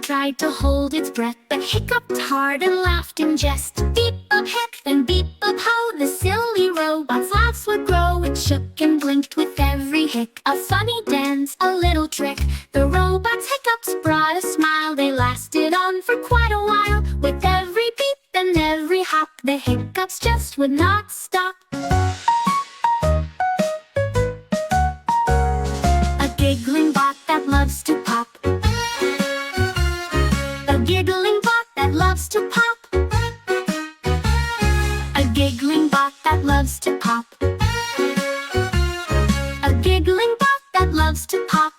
tried to hold its breath, but hiccuped hard and laughed in jest. Beep up hic, then beep up ho, the silly robot's laughs would grow. It shook and blinked with every hic, a funny dance, a little trick. The robot's hiccups brought a smile, they lasted on for quite a while. With every beep and every hop, the hiccups just would not stop. A giggling bot that loves to pop. A giggling bot that loves to pop. A giggling bot that loves to pop. A giggling bot that loves to pop.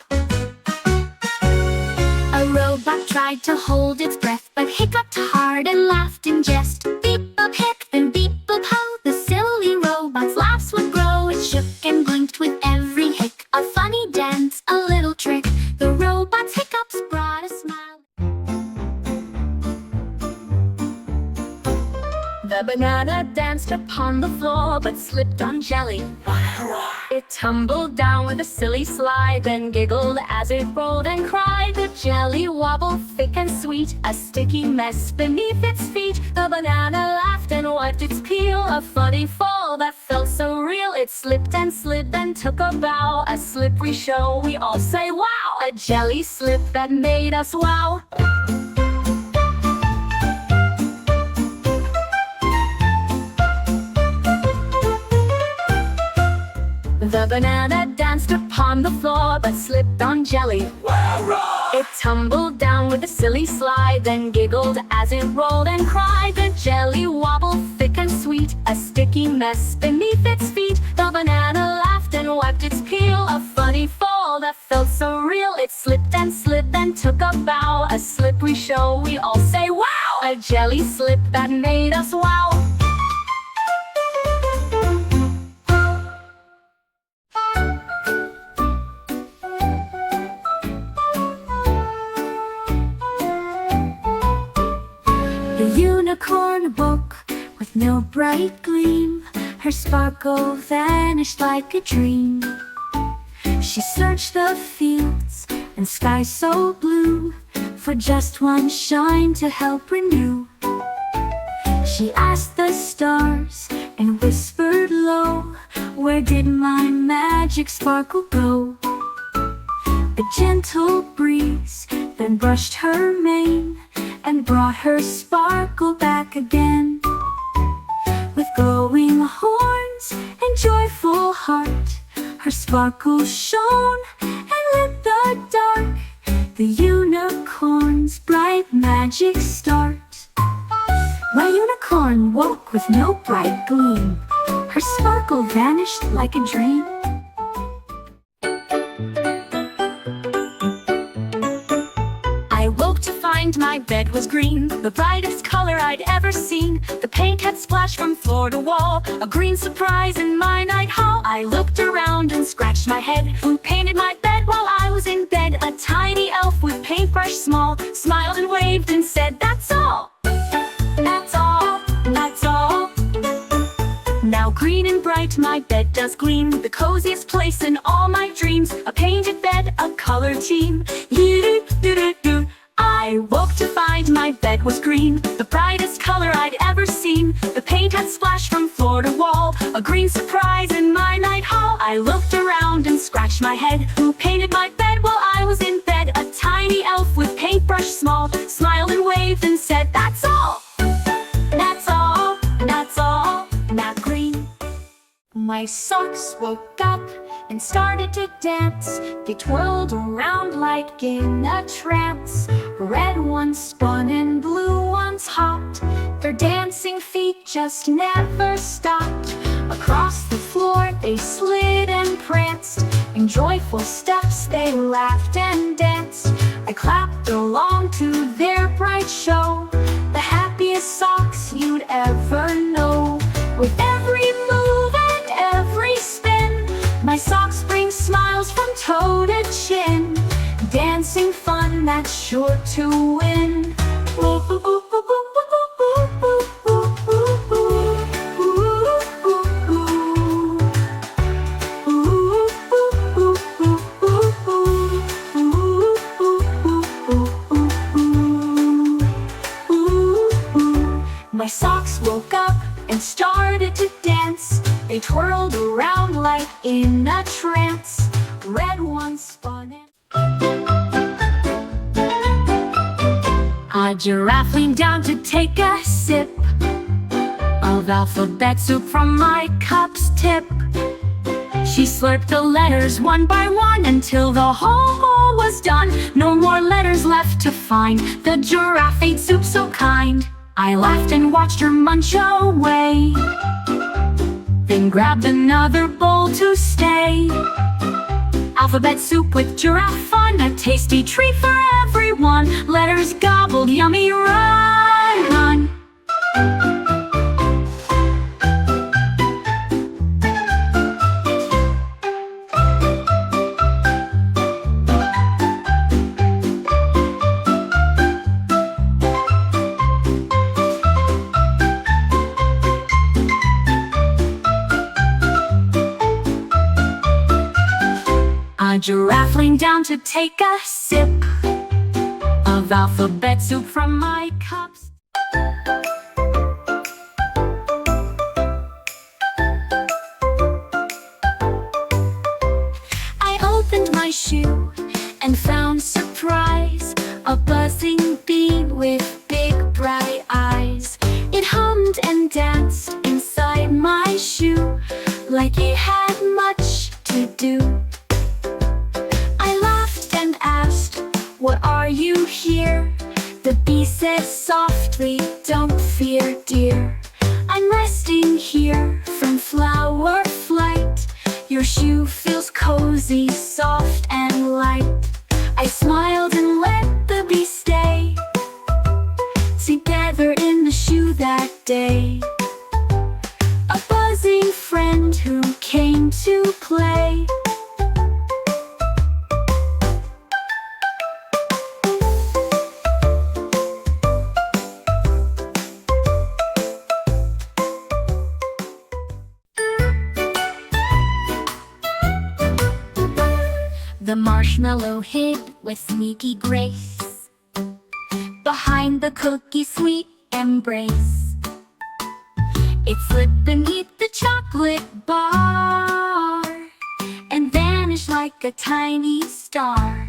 A robot tried to hold its breath, but hiccuped hard and laughed in jest. Beep up hic, then beep up ho, the silly robot's laughs would grow. It shook and blinked with every hic, a funny dance, a little trick. The robot's hiccups brought a smile. The banana danced upon the floor, but slipped on jelly. It tumbled down with a silly slide, then giggled as it rolled and cried. The jelly wobbled thick and sweet, a sticky mess beneath its feet. The banana laughed and wiped its peel, a funny fall that felt so real. It slipped and slid, then took a bow, a slippery show, we all say wow. A jelly slip that made us wow. The banana danced upon the floor, but slipped on jelly. It tumbled down with a silly slide, then giggled as it rolled and cried. The jelly wobbled thick and sweet, a sticky mess beneath its feet. The banana laughed and wiped its peel, a funny fall that felt so real. It slipped and slid, then took a bow, a slippery show, we all say wow. A jelly slip that made us wow. The unicorn woke with no bright gleam. Her sparkle vanished like a dream. She searched the fields and skies so blue for just one shine to help renew. She asked the stars and whispered low, where did my magic sparkle go? A gentle breeze then brushed her mane and brought her sparkle back again. With glowing horns and joyful heart, her sparkle shone and lit the dark. The unicorn's bright magic start. My unicorn woke with no bright gleam. Her sparkle vanished like a dream. I woke to find my bed was green, the brightest color I'd ever seen. The paint had splashed from floor to wall, a green surprise in my night hall. I looked around and scratched my head. Who painted my bed while I was in bed? A tiny elf with paintbrush small smiled and waved and said, "That's all. That's all. That's all." Now green and bright my bed does gleam, the coziest place in all my dreams. A painted bed, a color team. I woke to find my bed was green, the brightest color I'd ever seen. The paint had splashed from floor to wall, a green surprise in my night hall. I looked around and scratched my head. Who painted my bed while I was in bed? A tiny elf with paintbrush small smiled and waved and said, "That's all. That's all. That's all. Not green." My socks woke up and started to dance. They twirled around like in a trance. Red ones spun and blue ones hopped. Their dancing feet just never stopped. Across the floor they slid and pranced. In joyful steps they laughed and danced. I clapped along to their bright show. The happiest socks you'd ever know. With every move and every spin, my socks bring smiles from toe to chin. Dancing fun that's sure to win. twirled around like in a trance. Red one spun and a giraffe leaned down to take a sip of alphabet soup from my cup's tip. She slurped the letters one by one until the whole bowl was done. No more letters left to find. The giraffe ate soup so kind. I laughed and watched her munch away, then grabbed another bowl to stay. Alphabet soup with giraffe fun, a tasty treat for everyone. Letters gobbled, yummy, run, run. A giraffe leaned down to take a sip of alphabet soup from my cups. I opened my shoe and found surprise, a buzzing bee with big bright eyes. It hummed and danced inside my shoe like it had much to do. What are you here? The bee said softly, don't fear, dear. I'm resting here from flower flight. Your shoe feels cozy, soft and light. I smiled and let the bee stay together in the shoe that day. A buzzing friend who came to play. The marshmallow hid with sneaky grace behind the cookie's sweet embrace. It slipped beneath the chocolate bar and vanished like a tiny star.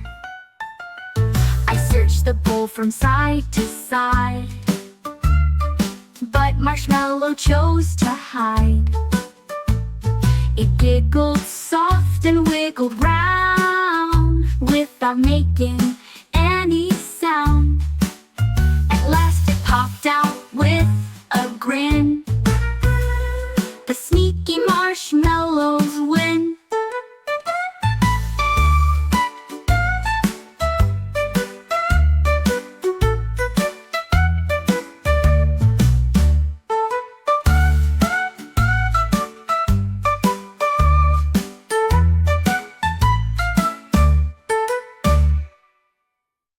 I searched the bowl from side to side, but Marshmallow chose to hide. It giggled soft and wiggled round without making any sound. At last it popped out with a grin.